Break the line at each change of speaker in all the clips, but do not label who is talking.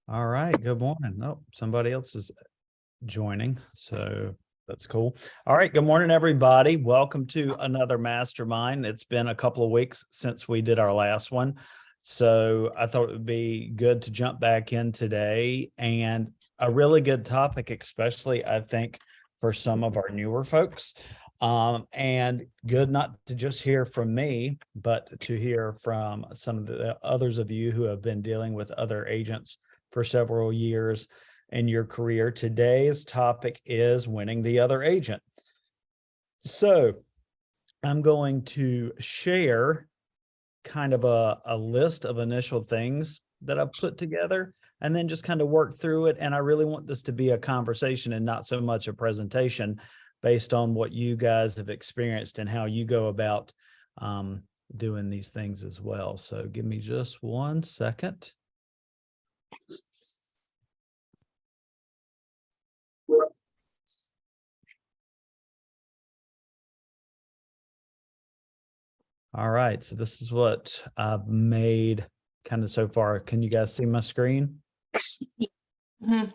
All right. Good morning. Oh, somebody else is joining. So that's cool. All right. Good morning, everybody. Welcome to another mastermind. It's been a couple of weeks since we did our last one. So I thought it would be good to jump back in today, and a really good topic, especially I think for some of our newer folks. And good not to just hear from me, but to hear from some of the others of you who have been dealing with other agents for several years in your career. Today's topic is winning the other agent. So I'm going to share kind of a list of initial things that I've put together and then just kind of work through it. And I really want this to be a conversation and not so much a presentation based on what you guys have experienced and how you go about doing these things as well. So give me just 1 second. All right, so this is what I've made kind of so far. Can you guys see my screen?
Mhm.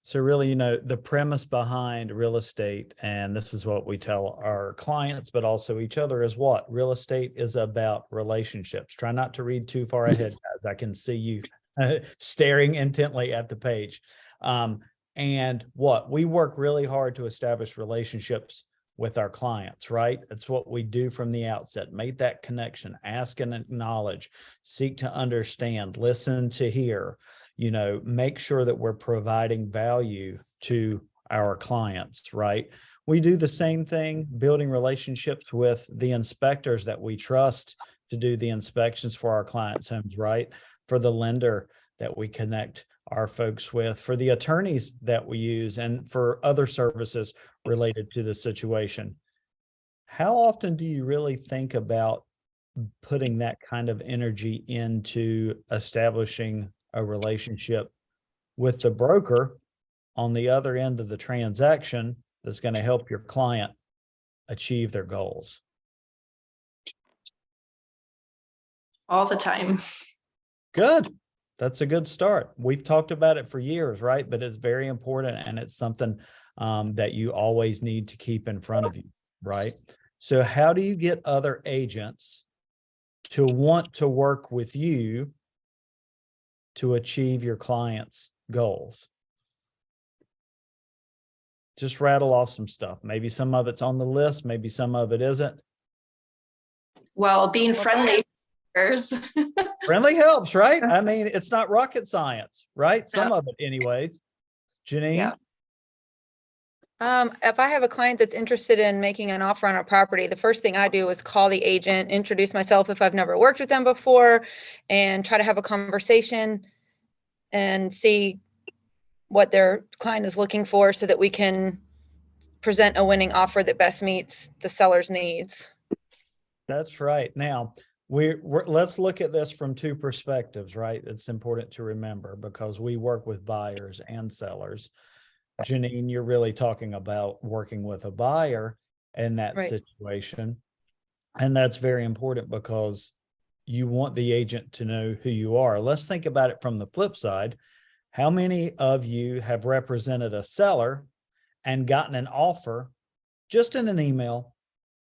So really, the premise behind real estate, and this is what we tell our clients, but also each other, is what real estate is about: relationships. Try not to read too far ahead, guys. I can see you staring intently at the page. And what we work really hard to establish relationships with our clients, right? It's what we do from the outset. Make that connection, ask and acknowledge, seek to understand, listen to hear, make sure that we're providing value to our clients, right? We do the same thing, building relationships with the inspectors that we trust to do the inspections for our clients' homes, right? For the lender that we connect our folks with, for the attorneys that we use, and for other services related to the situation. How often do you really think about putting that kind of energy into establishing a relationship with the broker on the other end of the transaction that's going to help your client achieve their goals?
All the time.
Good. That's a good start. We've talked about it for years, right? But it's very important, and it's something that you always need to keep in front of you, right? So how do you get other agents to want to work with you to achieve your clients' goals? Just rattle off some stuff. Maybe some of it's on the list, maybe some of it isn't.
Well, being friendly.
Friendly helps, right? I mean, it's not rocket science, right? Some of it anyways. Janine?
Yeah.
If I have a client that's interested in making an offer on a property, the first thing I do is call the agent, introduce myself if I've never worked with them before, and try to have a conversation and see what their client is looking for so that we can present a winning offer that best meets the seller's needs.
That's right. Now, let's look at this from two perspectives, right? It's important to remember because we work with buyers and sellers. Janine, you're really talking about working with a buyer in that
Right.
situation. And that's very important because you want the agent to know who you are. Let's think about it from the flip side. How many of you have represented a seller and gotten an offer just in an email,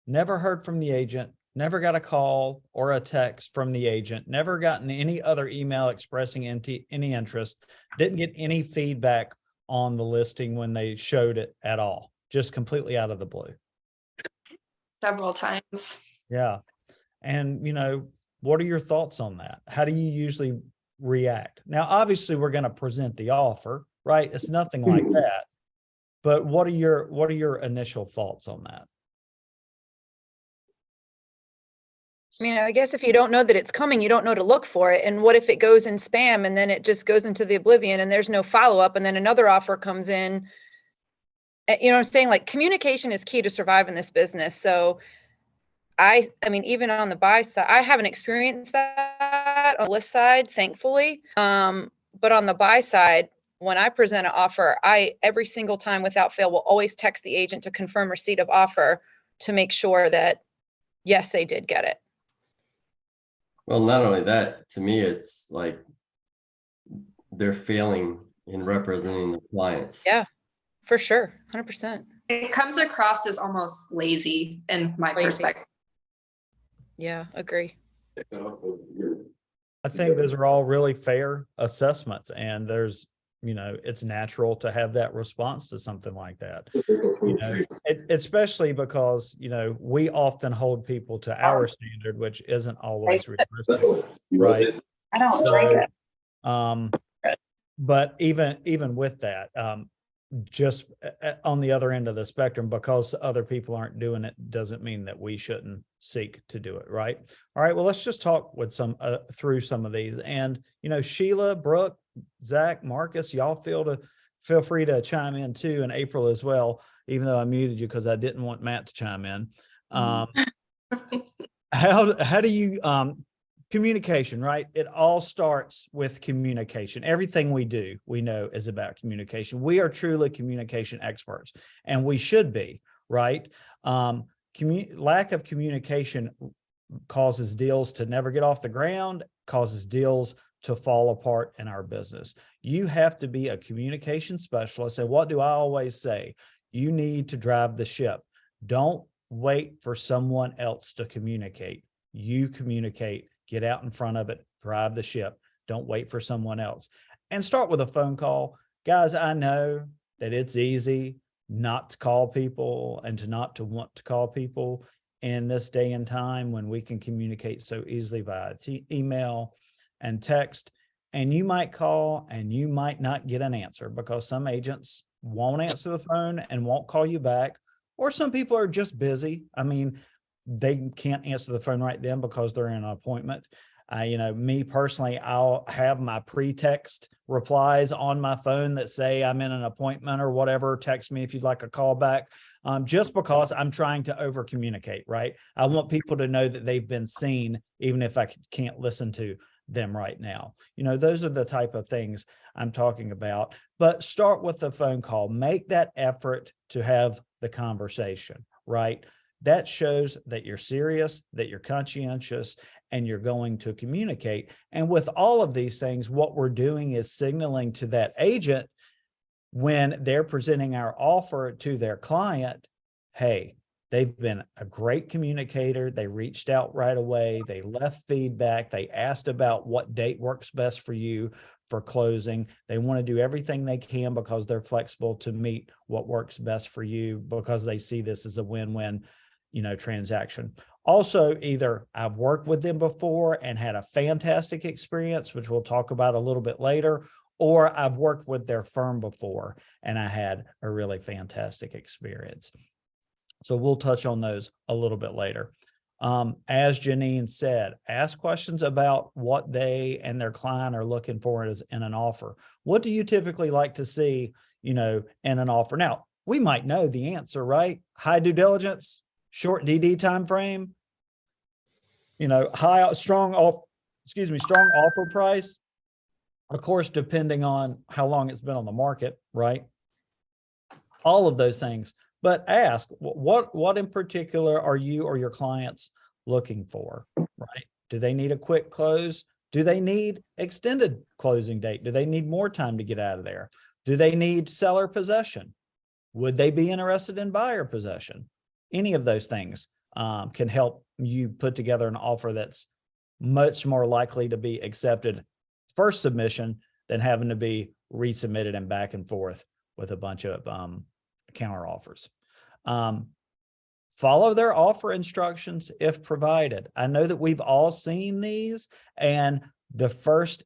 never heard from the agent, never got a call or a text from the agent, never gotten any other email expressing any interest, didn't get any feedback on the listing when they showed it at all, just completely out of the blue?
Several times.
Yeah. And, what are your thoughts on that? How do you usually react? Now, obviously, we're going to present the offer, right? It's nothing like that. But what are your initial thoughts on that?
I mean, I guess if you don't know that it's coming, you don't know to look for it. And what if it goes in spam and then it just goes into the oblivion and there's no follow-up and then another offer comes in? You know what I'm saying? Like, communication is key to survive in this business. So I mean, even on the buy side, I haven't experienced that on the list side, thankfully. But on the buy side, when I present an offer, every single time without fail will always text the agent to confirm receipt of offer to make sure that, yes, they did get it.
Well, not only that, to me, it's like they're failing in representing their clients.
Yeah, for sure. 100%.
It comes across as almost lazy in my
Lazy.
perspective.
Yeah, agree.
I think those are all really fair assessments, and there's, it's natural to have that response to something like that. Especially because, we often hold people to our standard, which isn't always realistic, right?
I don't
So,
drink it.
But even with that, just on the other end of the spectrum, because other people aren't doing it doesn't mean that we shouldn't seek to do it, right? All right, well, let's just talk with through some of these. And Sheila, Brooke, Zach, Marcus, y'all feel free to chime in too, and April as well, even though I muted you because I didn't want Matt to chime in. How do you communication, right? It all starts with communication. Everything we do, we know, is about communication. We are truly communication experts, and we should be, right? Lack of communication causes deals to never get off the ground, causes deals to fall apart in our business. You have to be a communication specialist. And what do I always say? You need to drive the ship. Don't wait for someone else to communicate. You communicate. Get out in front of it, drive the ship. Don't wait for someone else. And start with a phone call. Guys, I know that it's easy not to call people and not to want to call people in this day and time when we can communicate so easily via email and text. And you might call and you might not get an answer because some agents won't answer the phone and won't call you back, or some people are just busy. I mean, they can't answer the phone right then because they're in an appointment. Me personally, I'll have my pre-text replies on my phone that say I'm in an appointment or whatever. Text me if you'd like a call back, just because I'm trying to over communicate, right? I want people to know that they've been seen, even if I can't listen to them right now. Those are the type of things I'm talking about. But start with the phone call. Make that effort to have the conversation, right? That shows that you're serious, that you're conscientious, and you're going to communicate. And with all of these things, what we're doing is signaling to that agent when they're presenting our offer to their client, hey, they've been a great communicator. They reached out right away. They left feedback. They asked about what date works best for you for closing. They want to do everything they can because they're flexible to meet what works best for you, because they see this as a win-win transaction. Also, either I've worked with them before and had a fantastic experience, which we'll talk about a little bit later, or I've worked with their firm before and I had a really fantastic experience. So we'll touch on those a little bit later. As Janine said, ask questions about what they and their client are looking for in an offer. What do you typically like to see, in an offer? Now, we might know the answer, right? High due diligence, short DD time frame, strong offer price. Of course, depending on how long it's been on the market, right? All of those things. But ask, what in particular are you or your clients looking for, right? Do they need a quick close? Do they need extended closing date? Do they need more time to get out of there? Do they need seller possession? Would they be interested in buyer possession? Any of those things can help you put together an offer that's much more likely to be accepted first submission than having to be resubmitted and back and forth with a bunch of counter offers. Follow their offer instructions if provided. I know that we've all seen these, and the first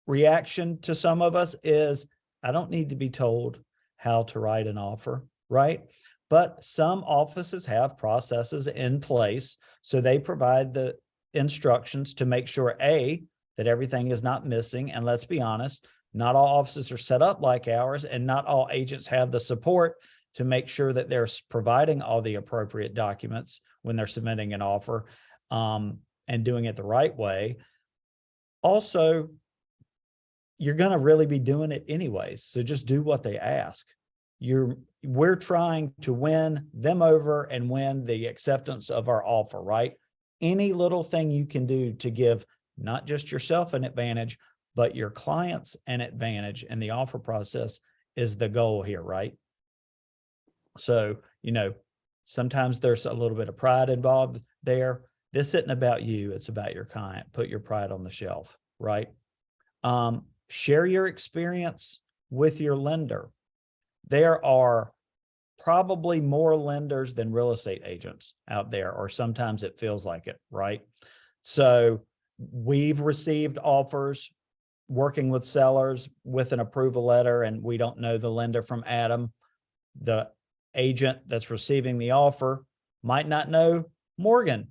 reaction to some of us is, I don't need to be told how to write an offer, right? But some offices have processes in place, so they provide the instructions to make sure, A, that everything is not missing. And let's be honest, not all offices are set up like ours, and not all agents have the support to make sure that they're providing all the appropriate documents when they're submitting an offer, and doing it the right way. Also, you're going to really be doing it anyways, so just do what they ask. We're trying to win them over and win the acceptance of our offer, right? Any little thing you can do to give not just yourself an advantage, but your client's an advantage and the offer process is the goal here, right? So, sometimes there's a little bit of pride involved there. This isn't about you, it's about your client. Put your pride on the shelf, right? Share your experience with your lender. There are probably more lenders than real estate agents out there, or sometimes it feels like it, right? So we've received offers working with sellers with an approval letter, and we don't know the lender from Adam. The agent that's receiving the offer might not know Morgan,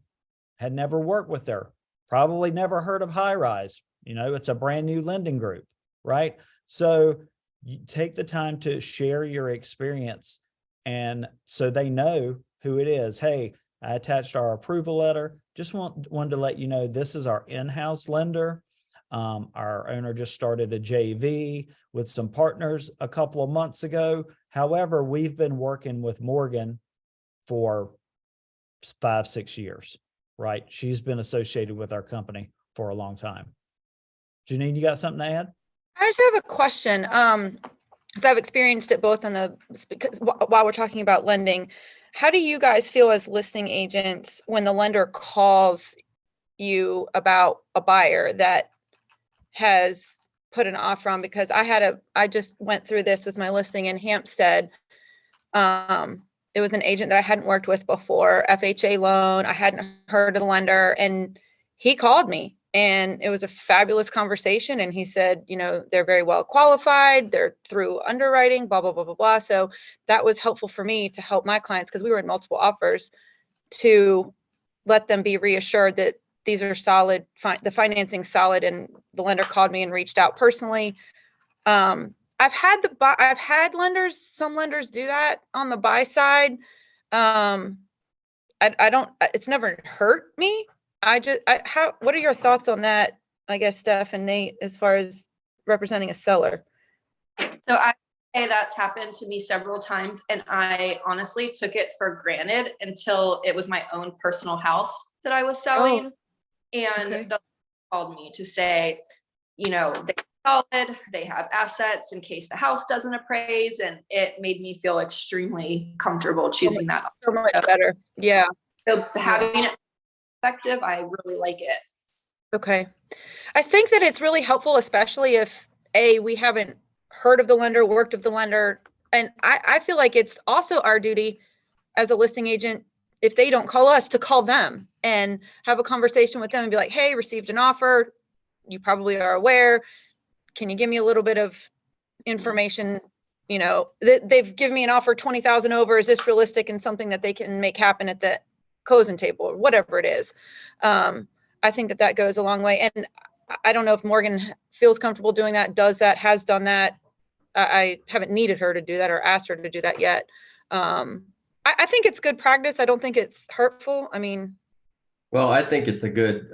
had never worked with her, probably never heard of High Rise. It's a brand new lending group, right? So you take the time to share your experience, and so they know who it is. Hey, I attached our approval letter. Just wanted to let you know this is our in-house lender. Our owner just started a JV with some partners a couple of months ago. However, we've been working with Morgan for 5-6 years, right? She's been associated with our company for a long time. Janine, you got something to add?
I just have a question. Because I've experienced it both because while we're talking about lending, how do you guys feel as listing agents when the lender calls you about a buyer that has put an offer on? Because I just went through this with my listing in Hampstead. It was an agent that I hadn't worked with before, FHA loan. I hadn't heard of the lender, and he called me, and it was a fabulous conversation. And he said, they're very well qualified. They're through underwriting, blah, blah, blah, blah, blah. So that was helpful for me to help my clients, because we were in multiple offers, to let them be reassured that these are solid, the financing's solid. And the lender called me and reached out personally. I've had some lenders do that on the buy side. It's never hurt me. What are your thoughts on that? I guess Steph and Nate, as far as representing a seller.
So I say that's happened to me several times, and I honestly took it for granted until it was my own personal house that I was selling. And
okay.
the called me to say, they're solid, they have assets in case the house doesn't appraise, and it made me feel extremely comfortable choosing that.
So much better. Yeah.
So having it effective, I really like it.
Okay. I think that it's really helpful, especially if we haven't heard of the lender, worked with the lender. And I feel like it's also our duty as a listing agent, if they don't call us, to call them and have a conversation with them and be like, hey, received an offer. You probably are aware. Can you give me a little bit of information? They've given me an offer 20,000 over. Is this realistic and something that they can make happen at the closing table or whatever it is? I think that goes a long way. And I don't know if Morgan feels comfortable doing that, does that, has done that. I haven't needed her to do that or asked her to do that yet. I think it's good practice. I don't think it's hurtful.
Well, I think it's a good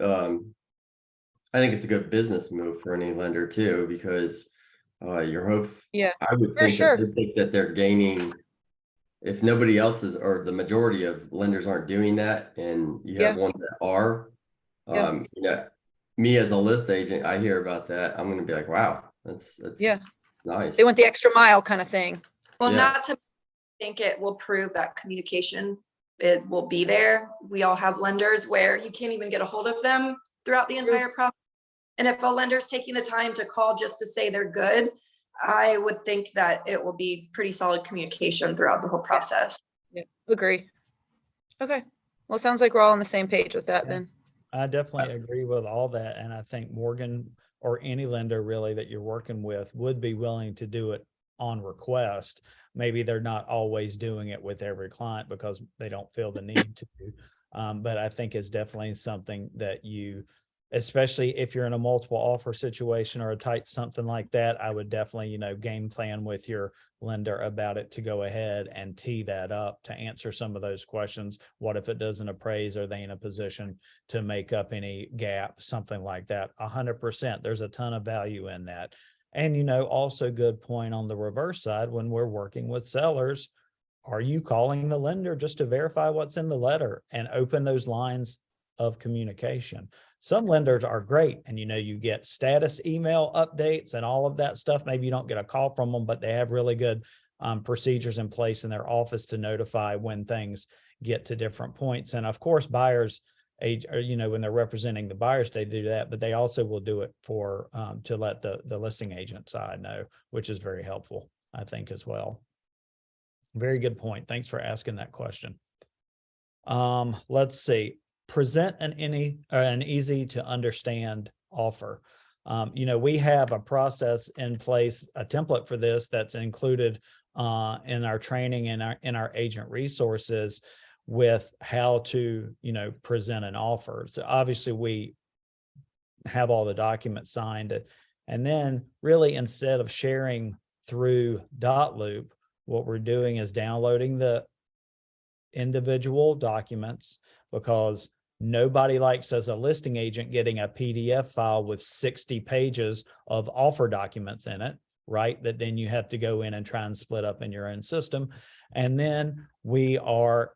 business move for any lender too, because your hope.
Yeah,
I would
for
think
sure.
that they think that they're gaining. If nobody else is, or the majority of lenders aren't doing that, and you have ones that are, me as a list agent, I hear about that, I'm going to be like, wow, that's nice.
They went the extra mile kind of thing.
Well, not to think it will prove that communication, it will be there. We all have lenders where you can't even get a hold of them throughout the entire process. And if a lender's taking the time to call just to say they're good, I would think that it will be pretty solid communication throughout the whole process.
Yeah, agree. Okay. Well, it sounds like we're all on the same page with that then.
I definitely agree with all that. And I think Morgan, or any lender really that you're working with, would be willing to do it on request. Maybe they're not always doing it with every client because they don't feel the need to. But I think it's definitely something that you, especially if you're in a multiple offer situation or a tight something like that, I would definitely, game plan with your lender about it to go ahead and tee that up to answer some of those questions. What if it doesn't appraise? Are they in a position to make up any gap? Something like that. 100%. There's a ton of value in that. And, also good point on the reverse side, when we're working with sellers, are you calling the lender just to verify what's in the letter and open those lines of communication? Some lenders are great, and you get status email updates and all of that stuff. Maybe you don't get a call from them, but they have really good procedures in place in their office to notify when things get to different points. And of course, buyers, when they're representing the buyers, they do that, but they also will do it for to let the listing agent side know, which is very helpful, I think, as well. Very good point. Thanks for asking that question. Let's see. Present an easy to understand offer. We have a process in place, a template for this that's included in our training and in our agent resources with how to, present an offer. So obviously we have all the documents signed, and then really instead of sharing through dotloop, what we're doing is downloading the individual documents, because nobody likes, as a listing agent, getting a PDF file with 60 pages of offer documents in it, right? That then you have to go in and try and split up in your own system. And then we are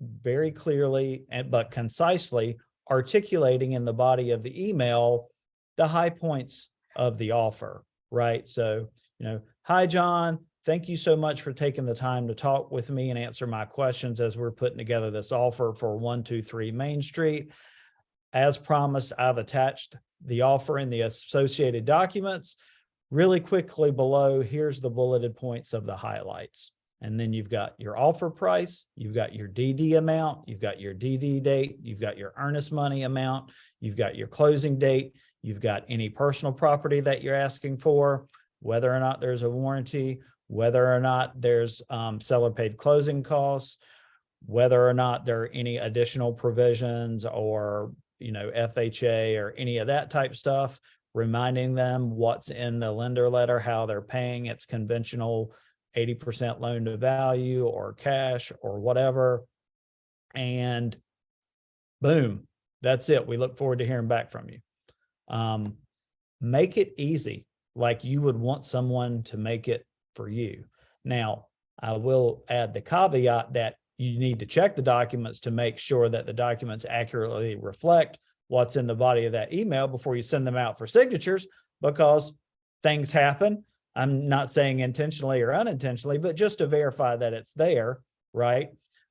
very clearly but concisely articulating in the body of the email the high points of the offer, right? So, hi, John. Thank you so much for taking the time to talk with me and answer my questions as we're putting together this offer for 123 Main Street. As promised, I've attached the offer and the associated documents. Really quickly below, here's the bulleted points of the highlights. And then you've got your offer price, you've got your DD amount, you've got your DD date, you've got your earnest money amount, you've got your closing date, you've got any personal property that you're asking for, whether or not there's a warranty, whether or not there's seller paid closing costs, whether or not there are any additional provisions or, FHA or any of that type stuff, reminding them what's in the lender letter, how they're paying. It's conventional 80% loan to value or cash or whatever. And boom, that's it. We look forward to hearing back from you. Make it easy, like you would want someone to make it for you. Now, I will add the caveat that you need to check the documents to make sure that the documents accurately reflect what's in the body of that email before you send them out for signatures, because things happen. I'm not saying intentionally or unintentionally, but just to verify that it's there, right?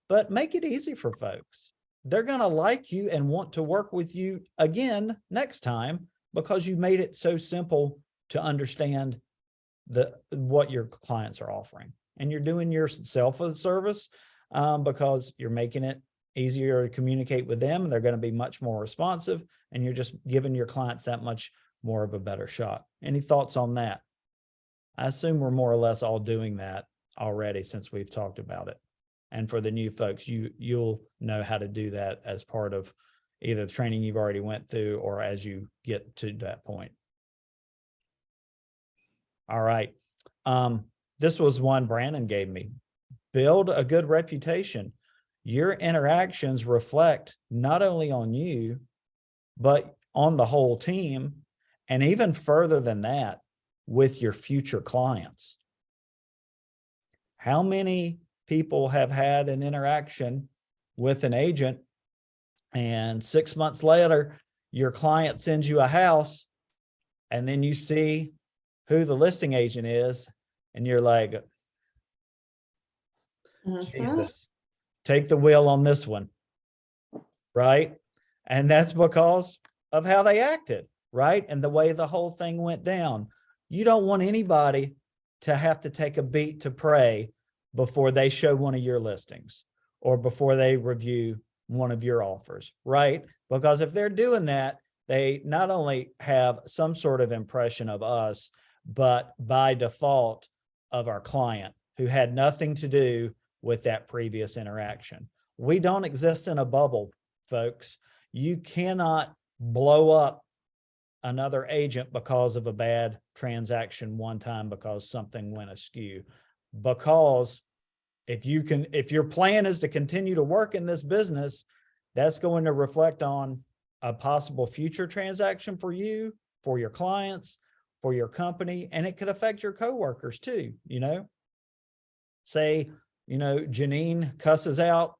But make it easy for folks. They're going to like you and want to work with you again next time because you made it so simple to understand what your clients are offering. And you're doing yourself a service because you're making it easier to communicate with them. They're going to be much more responsive, and you're just giving your clients that much more of a better shot. Any thoughts on that? I assume we're more or less all doing that already since we've talked about it. And for the new folks, you'll know how to do that as part of either the training you've already went through or as you get to that point. All right. This was one Brandon gave me. Build a good reputation. Your interactions reflect not only on you, but on the whole team, and even further than that, with your future clients. How many people have had an interaction with an agent, and 6 months later, your client sends you a house, and then you see who the listing agent is, and you're like, Jesus, take the wheel on this one, right? And that's because of how they acted, right? And the way the whole thing went down. You don't want anybody to have to take a beat to pray before they show one of your listings or before they review one of your offers, right? Because if they're doing that, they not only have some sort of impression of us, but by default of our client who had nothing to do with that previous interaction. We don't exist in a bubble, folks. You cannot blow up another agent because of a bad transaction one time because something went askew. Because if your plan is to continue to work in this business, that's going to reflect on a possible future transaction for you, for your clients, for your company, and it could affect your coworkers too. Say, Janine cusses out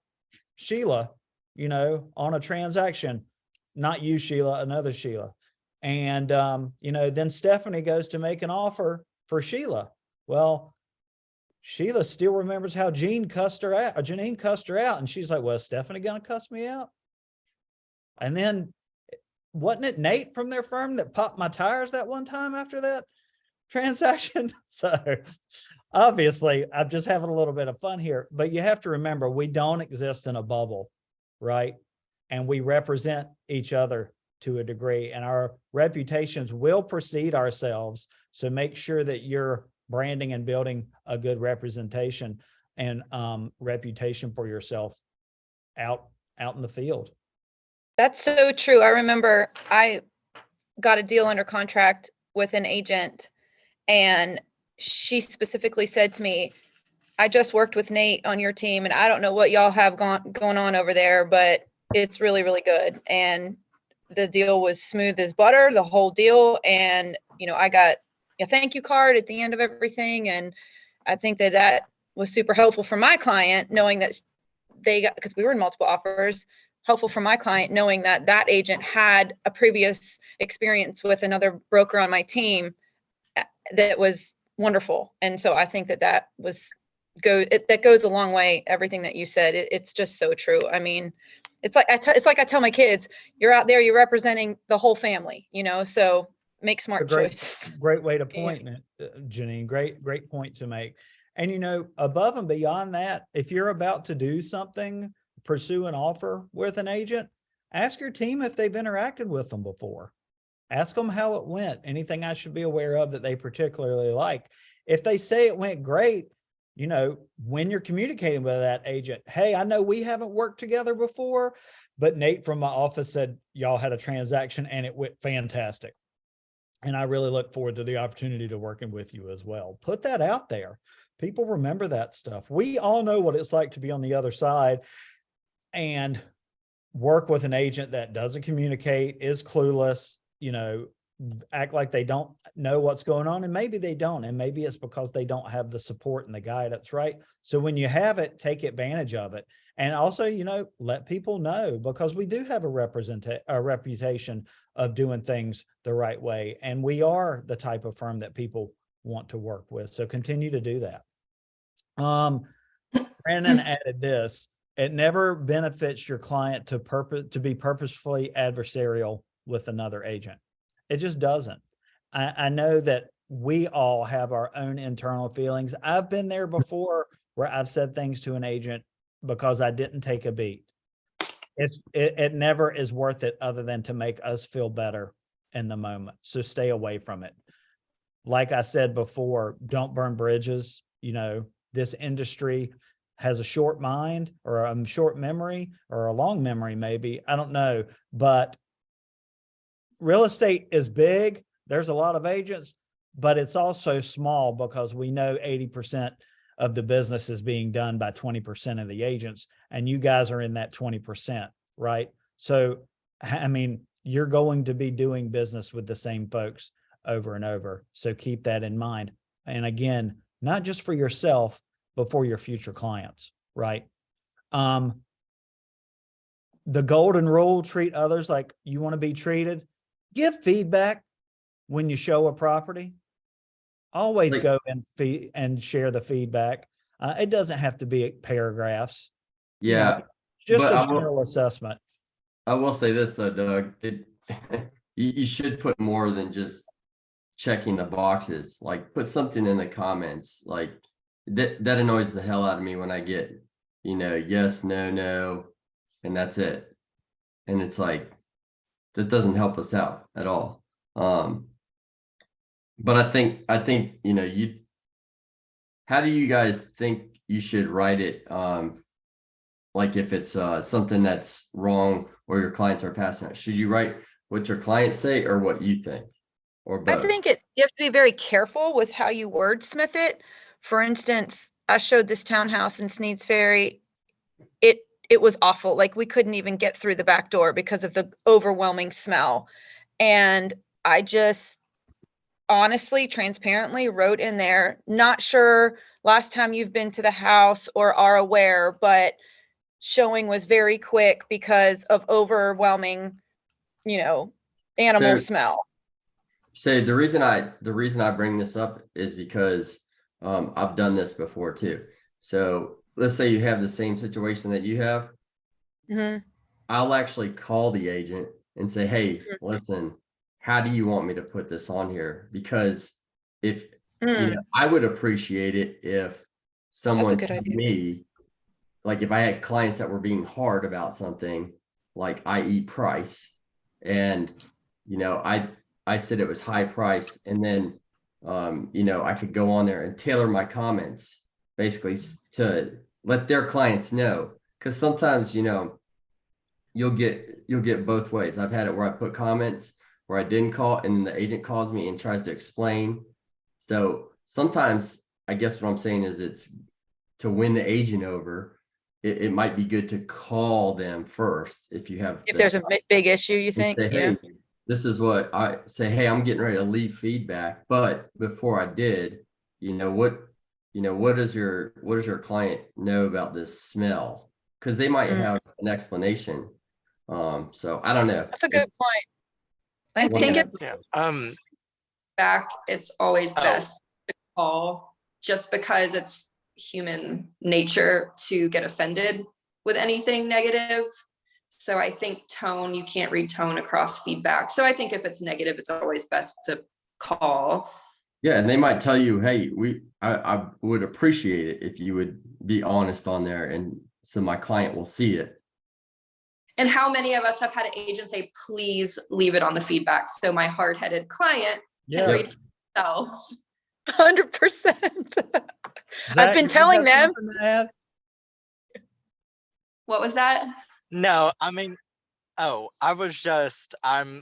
Sheila, on a transaction. not you, Sheila, another Sheila. And, then Stephanie goes to make an offer for Sheila. Well, Sheila still remembers how Janine cussed her out. And she's like, well, is Stephanie going to cuss me out? And then wasn't it Nate from their firm that popped my tires that one time after that transaction? So obviously I'm just having a little bit of fun here, but you have to remember, we don't exist in a bubble, right? And we represent each other to a degree, and our reputations will precede ourselves. So make sure that you're branding and building a good representation and reputation for yourself out in the field.
That's so true. I remember I got a deal under contract with an agent, and she specifically said to me, I just worked with Nate on your team, and I don't know what y'all have going on over there, but it's really, really good. And the deal was smooth as butter, the whole deal. And, I got a thank you card at the end of everything. And I think that was super helpful for my client, knowing that because we were in multiple offers, helpful for my client, knowing that agent had a previous experience with another broker on my team that was wonderful. And so I think that goes a long way. Everything that you said, it's just so true. I mean, it's like I tell my kids, you're out there, you're representing the whole family, so make smart choices.
Great way to point, Janine. Great point to make. And, above and beyond that, if you're about to do something, pursue an offer with an agent, ask your team if they've interacted with them before. Ask them how it went, anything I should be aware of that they particularly like. If they say it went great, when you're communicating with that agent, hey, I know we haven't worked together before, but Nate from my office said y'all had a transaction and it went fantastic. And I really look forward to the opportunity to working with you as well. Put that out there. People remember that stuff. We all know what it's like to be on the other side and work with an agent that doesn't communicate, is clueless, act like they don't know what's going on, and maybe they don't, and maybe it's because they don't have the support and the guidance, right? So when you have it, take advantage of it. And also, let people know, because we do have a reputation of doing things the right way, and we are the type of firm that people want to work with. So continue to do that. Brandon added this: it never benefits your client to be purposefully adversarial with another agent. It just doesn't. I know that we all have our own internal feelings. I've been there before where I've said things to an agent because I didn't take a beat. It never is worth it other than to make us feel better in the moment. So stay away from it. Like I said before, don't burn bridges. This industry has a short mind, or a short memory, or a long memory, maybe. I don't know. But real estate is big. There's a lot of agents, but it's also small, because we know 80% of the business is being done by 20% of the agents, and you guys are in that 20%, right? So, I mean, you're going to be doing business with the same folks over and over. So keep that in mind. And again, not just for yourself, but for your future clients, right? The golden rule: treat others like you want to be treated. Give feedback when you show a property. Always go and share the feedback. It doesn't have to be paragraphs.
Yeah.
Just a general assessment.
I will say this though, Doug, you should put more than just checking the boxes. Like, put something in the comments. Like that annoys the hell out of me when I get, yes, no, and that's it. And it's like, that doesn't help us out at all. But I think, how do you guys think you should write it? Like if it's something that's wrong or your clients are passing out, should you write what your clients say or what you think, or both?
I think you have to be very careful with how you wordsmith it. For instance, I showed this townhouse in Sneads Ferry. It was awful. Like, we couldn't even get through the back door because of the overwhelming smell. And I just honestly, transparently wrote in there, not sure last time you've been to the house or are aware, but showing was very quick because of overwhelming animal
So-
smell.
So the reason I bring this up is because I've done this before too. So let's say you have the same situation that you have.
Hmm.
I'll actually call the agent and say, hey,
Mhm.
listen, how do you want me to put this on here? Because if
Mm,
I would appreciate it if someone
good
told
idea.
me, like if I had clients that were being hard about something, like i.e. price, and I said it was high price, and then I could go on there and tailor my comments basically to let their clients know. Because sometimes, you'll get both ways. I've had it where I put comments where I didn't call, and then the agent calls me and tries to explain. So sometimes I guess what I'm saying is it's to win the agent over, it might be good to call them first if you have
If
the
there's a big issue, you
and
think?
say,
Yeah.
hey, this is what I say, hey, I'm getting ready to leave feedback. But before I did, what does your client know about this smell? Because they might
Mm.
have an explanation. So I don't know.
That's a good point.
I
Thank
think
you.
if
Yeah.
back, it's always
Oh.
best to call, just because it's human nature to get offended with anything negative. So I think tone, you can't read tone across feedback. So I think if it's negative, it's always best to call.
Yeah, and they might tell you, hey, I would appreciate it if you would be honest on there, and so my client will see it.
And how many of us have had an agent say, please leave it on the feedback so my hard-headed client can
Yeah.
read for themselves?
100%.
Zach,
I've been
you
telling
got
them.
something to add?
What was that?
No, I mean, I'm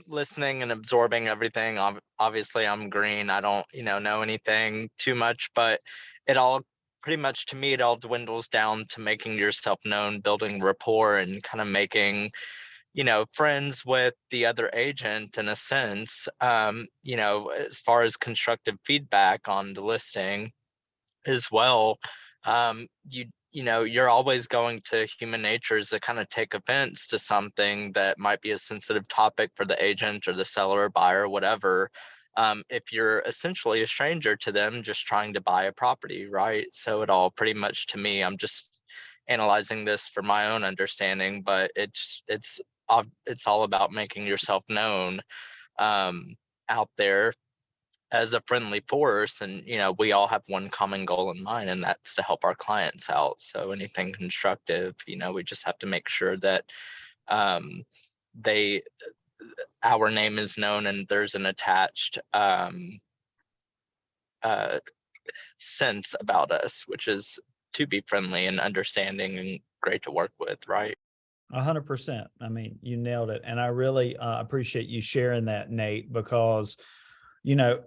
listening and absorbing everything. Obviously, I'm green. I don't, know anything too much, but it all pretty much, to me, it all dwindles down to making yourself known, building rapport, and kind of making, friends with the other agent in a sense. As far as constructive feedback on the listing as well. You're always going to, human nature is to kind of take offense to something that might be a sensitive topic for the agent or the seller or buyer, whatever. If you're essentially a stranger to them just trying to buy a property, right? So it all pretty much, to me, I'm just analyzing this for my own understanding, but it's all about making yourself known out there as a friendly force. And we all have one common goal in mind, and that's to help our clients out. So anything constructive, we just have to make sure that they our name is known, and there's an attached sense about us, which is to be friendly and understanding and great to work with, right?
100%. I mean, you nailed it. And I really appreciate you sharing that, Nate, because,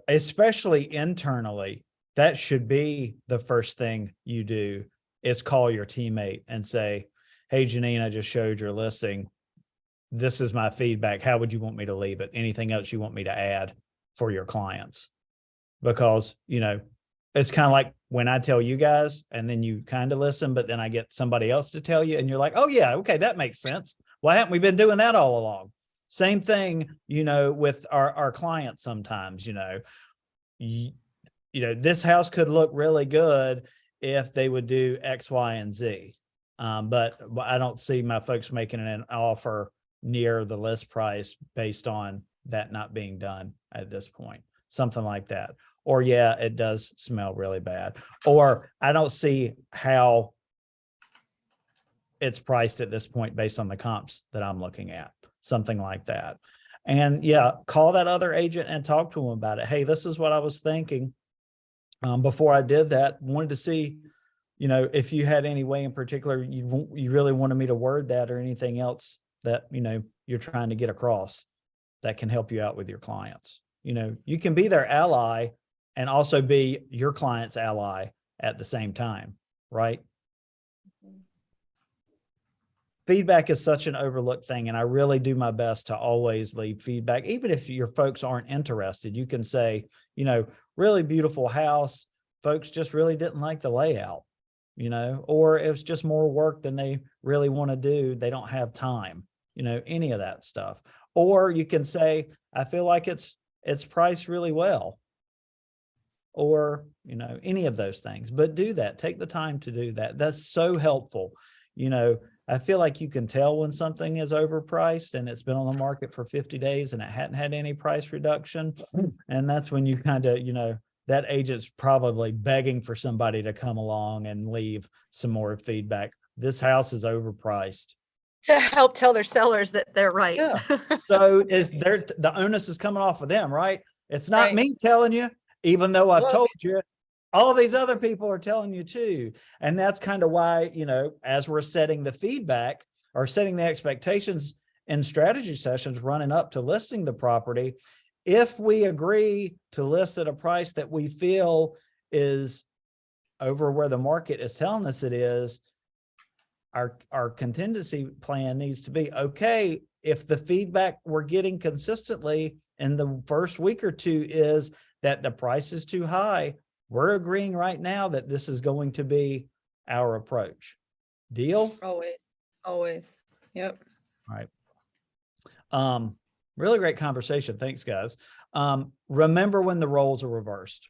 especially internally, that should be the first thing you do is call your teammate and say, hey, Janine, I just showed your listing. This is my feedback. How would you want me to leave it? Anything else you want me to add for your clients? Because, it's kind of like when I tell you guys and then you kind of listen, but then I get somebody else to tell you and you're like, oh yeah, okay, that makes sense. Why haven't we been doing that all along? Same thing, with our clients sometimes, this house could look really good if they would do X, Y, and Z. But I don't see my folks making an offer near the list price based on that not being done at this point, something like that. Or yeah, it does smell really bad. Or I don't see how it's priced at this point based on the comps that I'm looking at, something like that. And yeah, call that other agent and talk to them about it. Hey, this is what I was thinking. Before I did that, wanted to see, if you had any way in particular, you really wanted me to word that or anything else that, you're trying to get across that can help you out with your clients. You can be their ally and also be your client's ally at the same time, right? Feedback is such an overlooked thing, and I really do my best to always leave feedback. Even if your folks aren't interested, you can say, really beautiful house. Folks just really didn't like the layout, or it was just more work than they really want to do. They don't have time, any of that stuff. Or you can say, I feel like it's priced really well. Or, any of those things, but do that. Take the time to do that. That's so helpful. I feel like you can tell when something is overpriced and it's been on the market for 50 days and it hadn't had any price reduction. And that's when you kind of, that agent's probably begging for somebody to come along and leave some more feedback. This house is overpriced.
To help tell their sellers that they're right.
Yeah. So the onus is coming off of them, right? It's not
Right.
me telling you, even though I've
Look.
told you, all these other people are telling you too. And that's kind of why, as we're setting the feedback or setting the expectations in strategy sessions running up to listing the property, if we agree to list at a price that we feel is over where the market is telling us it is, our contingency plan needs to be, okay, if the feedback we're getting consistently in the first week or two is that the price is too high, we're agreeing right now that this is going to be our approach. Deal?
Always. Yep.
All right. Really great conversation. Thanks, guys. Remember when the roles are reversed.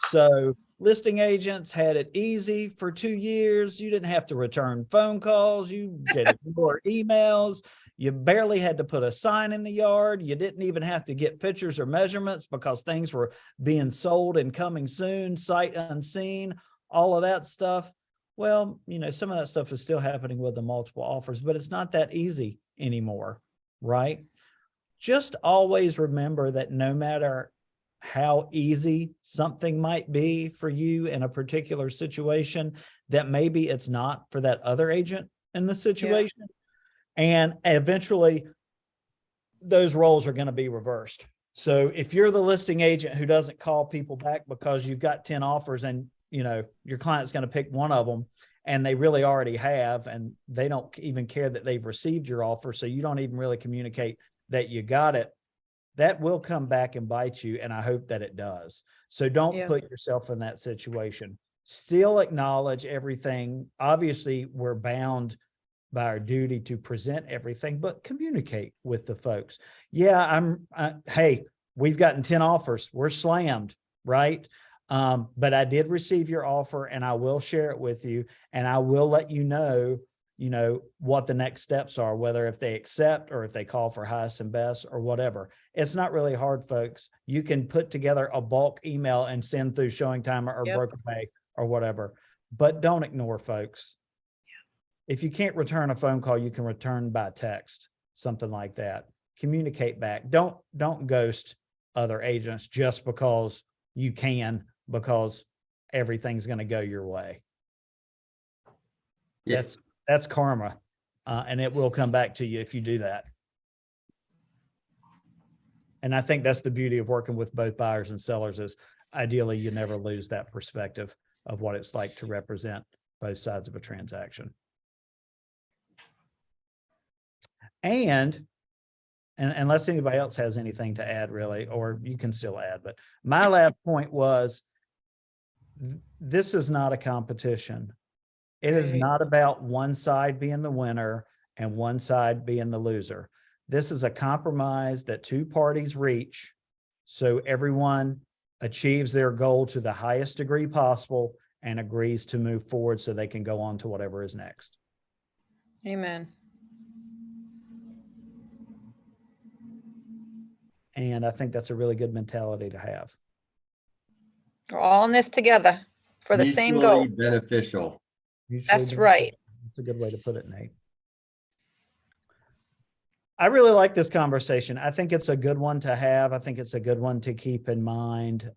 So listing agents had it easy for 2 years. You didn't have to return phone calls. You get more emails. You barely had to put a sign in the yard. You didn't even have to get pictures or measurements because things were being sold and coming soon, sight unseen, all of that stuff. Well, some of that stuff is still happening with the multiple offers, but it's not that easy anymore, right? Just always remember that no matter how easy something might be for you in a particular situation, that maybe it's not for that other agent in the situation. Yeah. And eventually those roles are going to be reversed. So if you're the listing agent who doesn't call people back because you've got 10 offers and your client's going to pick one of them and they really already have, and they don't even care that they've received your offer, so you don't even really communicate that you got it, that will come back and bite you. And I hope that it does. So don't put yourself in that situation. Still acknowledge everything. Obviously, we're bound by our duty to present everything, but communicate with the folks. Yeah, hey, we've gotten 10 offers. We're slammed, right? But I did receive your offer and I will share it with you, and I will let you know what the next steps are, whether if they accept or if they call for highest and best or whatever. It's not really hard, folks. You can put together a bulk email and send through ShowingTime or Broker Pay or whatever, but don't ignore folks. If you can't return a phone call, you can return by text, something like that. Communicate back. Don't ghost other agents just because you can, because everything's going to go your way.
Yes.
That's karma, and it will come back to you if you do that. And I think that's the beauty of working with both buyers and sellers, is ideally you never lose that perspective of what it's like to represent both sides of a transaction. And unless anybody else has anything to add, really, or you can still add, but my last point was, this is not a competition. It is not about one side being the winner and one side being the loser. This is a compromise that two parties reach, so everyone achieves their goal to the highest degree possible and agrees to move forward so they can go on to whatever is next.
Amen.
And I think that's a really good mentality to have.
We're all in this together for the same goal.
Mutually beneficial.
That's right.
That's a good way to put it, Nate. I really like this conversation. I think it's a good one to have. I think it's a good one to keep in mind,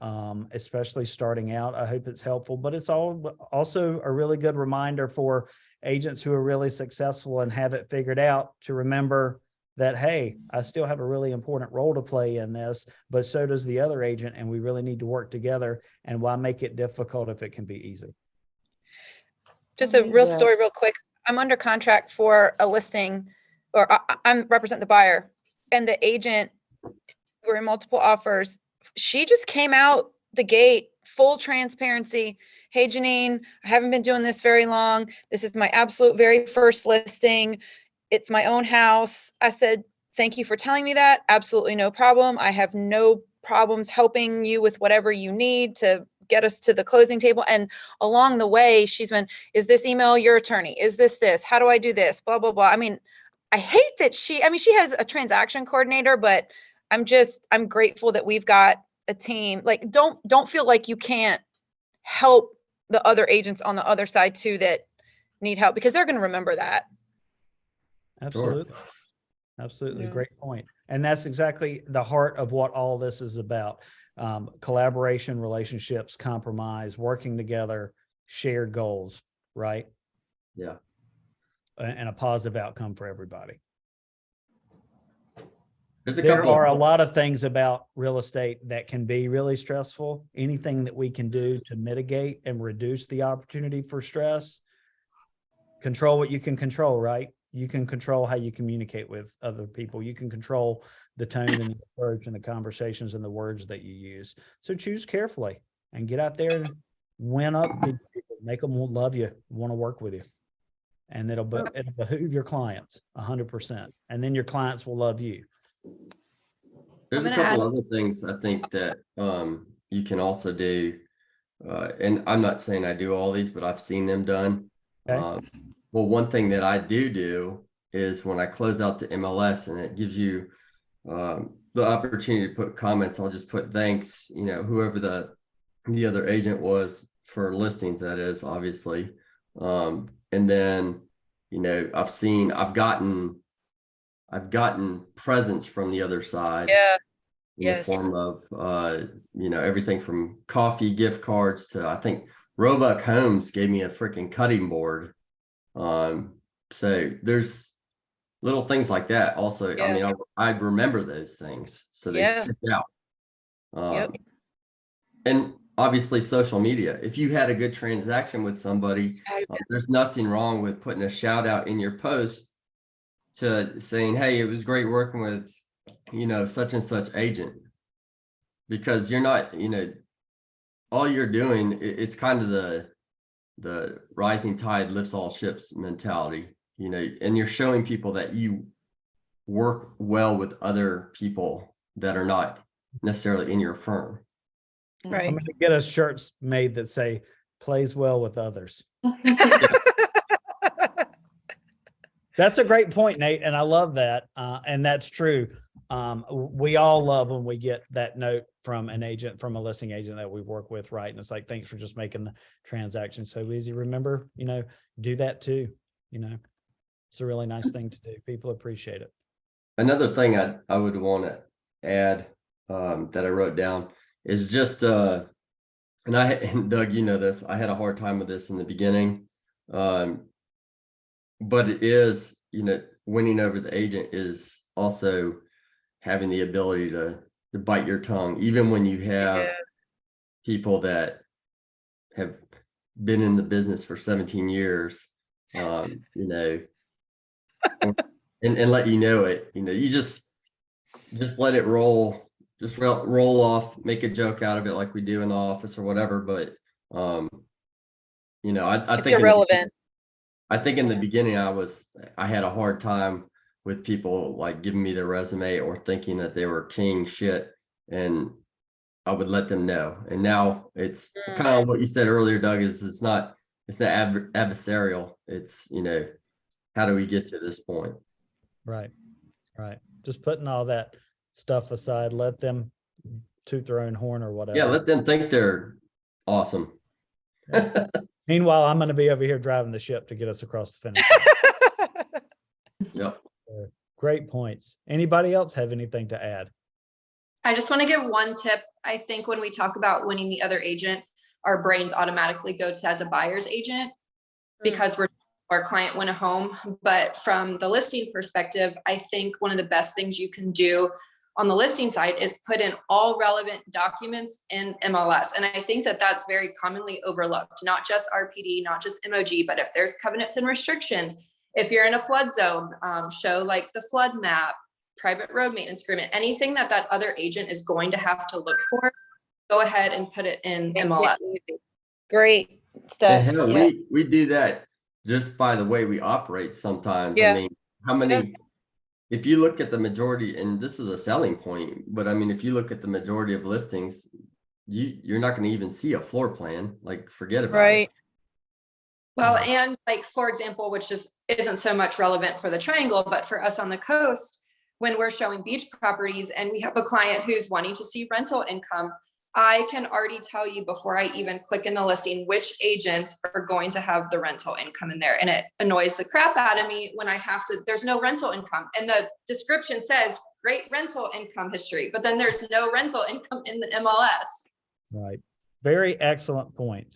especially starting out. I hope it's helpful, but it's also a really good reminder for agents who are really successful and have it figured out to remember that, hey, I still have a really important role to play in this, but so does the other agent, and we really need to work together. And why make it difficult if it can be easy?
Just a real story real quick. I'm under contract for a listing, or I'm represent the buyer, and the agent, we're in multiple offers. She just came out the gate, full transparency. Hey, Janine, I haven't been doing this very long. This is my absolute very first listing. It's my own house. I said, Thank you for telling me that. Absolutely no problem. I have no problems helping you with whatever you need to get us to the closing table. And along the way, she's been, is this email your attorney? Is this? How do I do this? Blah, blah, blah. I mean, I hate that she has a transaction coordinator, but I'm grateful that we've got a team. Like, don't feel like you can't help the other agents on the other side too that need help, because they're going to remember that.
Absolutely. Absolutely.
Yeah.
Great point. And that's exactly the heart of what all this is about. Collaboration, relationships, compromise, working together, shared goals, right?
Yeah.
And a positive outcome for everybody.
There's a
There
couple
are a
of,
lot of things about real estate that can be really stressful. Anything that we can do to mitigate and reduce the opportunity for stress, control what you can control, right? You can control how you communicate with other people. You can control the tone and the approach and the conversations and the words that you use. So choose carefully and get out there and win up these people, make them love you, want to work with you. And it'll behoove your clients 100%. And then your clients will love you.
there's a
I'm gonna
couple other things I think that you can also do. And I'm not saying I do all these, but I've seen them done.
Okay.
Well, one thing that I do is when I close out the MLS and it gives you the opportunity to put comments, I'll just put thanks, whoever the other agent was for listings, that is, obviously. And then, I've gotten presents from the other side.
Yeah.
In the
Yes.
form of everything from coffee gift cards to, I think Roebuck Homes gave me a freaking cutting board. So there's little things like that also. I
Yeah.
mean, I remember those things, so they
Yeah.
stick out.
Yep.
And obviously social media, if you had a good transaction with somebody, there's nothing wrong with putting a shout out in your post to saying, hey, it was great working with such and such agent, because you're not, all you're doing, it's kind of the rising tide lifts all ships mentality, and you're showing people that you work well with other people that are not necessarily in your firm.
Right.
I'm going to get us shirts made that say plays well with others. That's a great point, Nate. And I love that. And that's true. We all love when we get that note from an agent, from a listing agent that we work with, right? And it's like, thanks for just making the transaction so easy. Remember, do that too. It's a really nice thing to do. People appreciate it.
Another thing I would want to add that I wrote down is just and Doug, this, I had a hard time with this in the beginning. But it is, winning over the agent is also having the ability to bite your tongue, even when you have
Yeah.
people that have been in the business for 17 years, and let it, you just let it roll, just roll off, make a joke out of it like we do in the office or whatever. But, I
It's
think
irrelevant.
I think in the beginning I had a hard time with people like giving me their resume or thinking that they were king shit, and I would let them know. And now it's kind of what you said earlier, Doug, is it's not adversarial. It's, how do we get to this point?
Right. Right. Just putting all that stuff aside, let them toot their own horn or whatever.
Yeah, let them think they're awesome.
Meanwhile, I'm going to be over here driving the ship to get us across the finish line.
Yep.
Great points. Anybody else have anything to add?
I just want to give one tip. I think when we talk about winning the other agent, our brains automatically go to as a buyer's agent because our client went a home. But from the listing perspective, I think one of the best things you can do on the listing side is put in all relevant documents in MLS. And I think that that's very commonly overlooked, not just RPD, not just MOG, but if there's covenants and restrictions, if you're in a flood zone, show like the flood map, private road maintenance agreement, anything that other agent is going to have to look for, go ahead and put it in MLS.
Great stuff.
And hell,
Yeah.
we do that just by the way we operate sometimes.
Yeah.
I mean, how many if you look at the majority, and this is a selling point, but I mean, if you look at the majority of listings, you're not gonna even see a floor plan, like forget about it.
Right.
Well, and like, for example, which just isn't so much relevant for the triangle, but for us on the coast, when we're showing beach properties and we have a client who's wanting to see rental income, I can already tell you before I even click in the listing, which agents are going to have the rental income in there. And it annoys the crap out of me when I have to, there's no rental income. And the description says great rental income history, but then there's no rental income in the MLS.
Right. Very excellent point.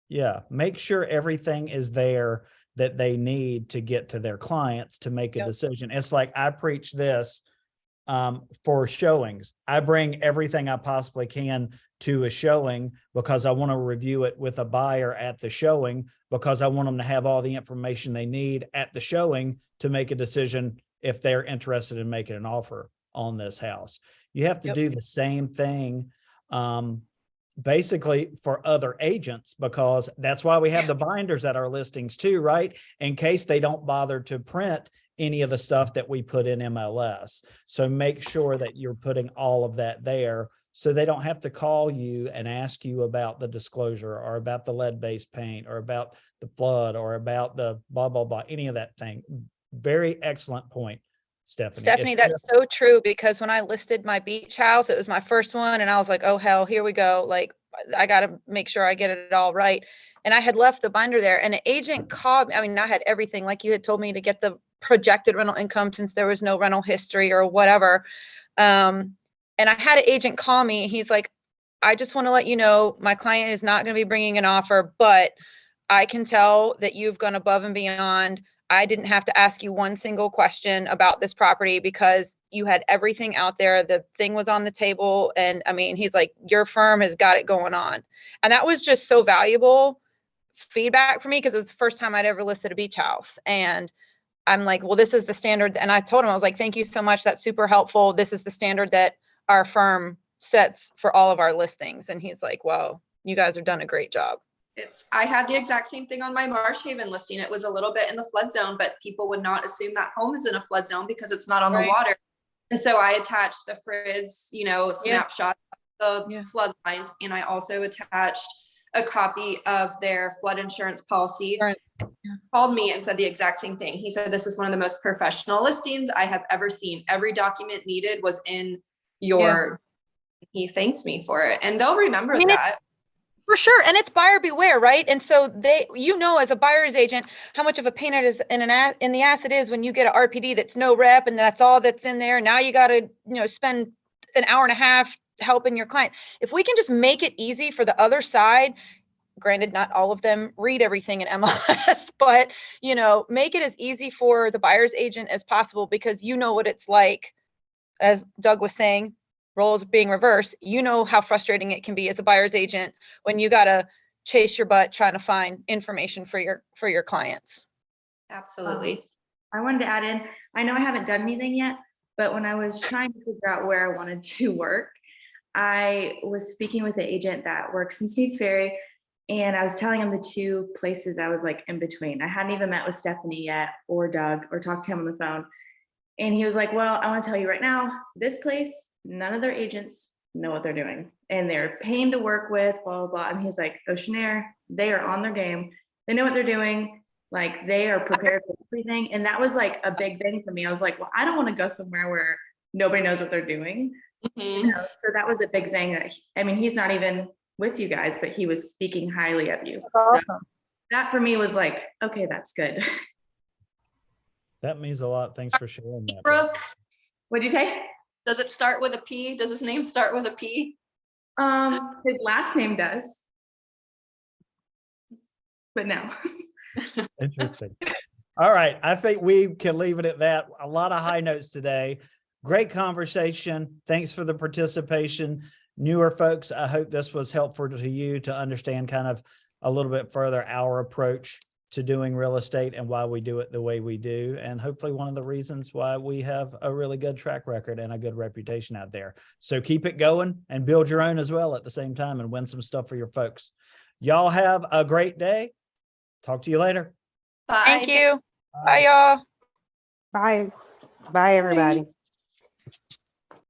Yeah. Make sure everything is there that they need to get to their clients to make a
Yep.
decision. It's like I preach this for showings. I bring everything I possibly can to a showing because I want to review it with a buyer at the showing, because I want them to have all the information they need at the showing to make a decision if they're interested in making an offer on this house. You have to
Yep.
do the same thing basically for other agents, because that's why we have the binders at our listings too, right? In case they don't bother to print any of the stuff that we put in MLS. So make sure that you're putting all of that there so they don't have to call you and ask you about the disclosure or about the lead-based paint or about the flood or about the blah, blah, blah, any of that thing. Very excellent point, Stephanie.
Stephanie,
It's
that's so true, because when I listed my beach house, it was my first one and I was like, oh hell, here we go. Like, I got to make sure I get it all right. And I had left the binder there and an agent called me. I mean, I had everything like you had told me to get the projected rental income since there was no rental history or whatever. And I had an agent call me. He's like, I just want to let you know, my client is not going to be bringing an offer, but I can tell that you've gone above and beyond. I didn't have to ask you one single question about this property because you had everything out there. The thing was on the table. And I mean, he's like, your firm has got it going on. And that was just so valuable feedback for me, because it was the first time I'd ever listed a beach house. And I'm like, well, this is the standard. And I told him, I was like, thank you so much. That's super helpful. This is the standard that our firm sets for all of our listings. And he's like, wow, you guys have done a great job.
I had the exact same thing on my Marsh Haven listing. It was a little bit in the flood zone, but people would not assume that home is in a flood zone because it's not on
Right.
the water. And so I attached the Frizz, snapshot of the flood lines. And I also attached a copy of their flood insurance policy.
Insurance,
Called me and said the exact same thing. He said, this is one of the most professional listings I have ever seen. Every document needed was in your, he thanked me for it. And they'll remember that.
For sure. And it's buyer beware, right? And so they, as a buyer's agent, how much of a pain it is in the ass it is when you get an RPD that's no rep and that's all that's in there. Now you got to, spend an hour and a half helping your client. If we can just make it easy for the other side, granted, not all of them read everything in MLS, but, make it as easy for the buyer's agent as possible, because what it's like, as Doug was saying, roles being reversed, how frustrating it can be as a buyer's agent when you got to chase your butt trying to find information for your clients.
Absolutely.
I wanted to add in, I know I haven't done anything yet, but when I was trying to figure out where I wanted to work, I was speaking with an agent that works in Sneads Ferry, and I was telling him the two places I was like in between. I hadn't even met with Stephanie yet or Doug or talked to him on the phone. And he was like, well, I want to tell you right now, this place, none of their agents know what they're doing and they're paying to work with, blah, blah, blah. And he's like, Oceanair, they are on their game. They know what they're doing. Like, they are prepared for everything. And that was like a big thing for me. I was like, well, I don't want to go somewhere where nobody knows what they're doing.
Mm-hmm.
So that was a big thing. He's not even with you guys, but he was speaking highly of you.
Awesome.
So that for me was like, okay, that's good.
That means a lot. Thanks for sharing that.
Brooke,
What'd you say?
does it start with a P? Does his name start with a P?
His last name does. But no.
Interesting. All right. I think we can leave it at that. A lot of high notes today. Great conversation. Thanks for the participation. Newer folks, I hope this was helpful to you to understand kind of a little bit further our approach to doing real estate and why we do it the way we do. And hopefully one of the reasons why we have a really good track record and a good reputation out there. So keep it going and build your own as well at the same time and win some stuff for your folks. Y'all have a great day. Talk to you later.
Bye.
Thank you. Bye, y'all.
Bye. Bye, everybody.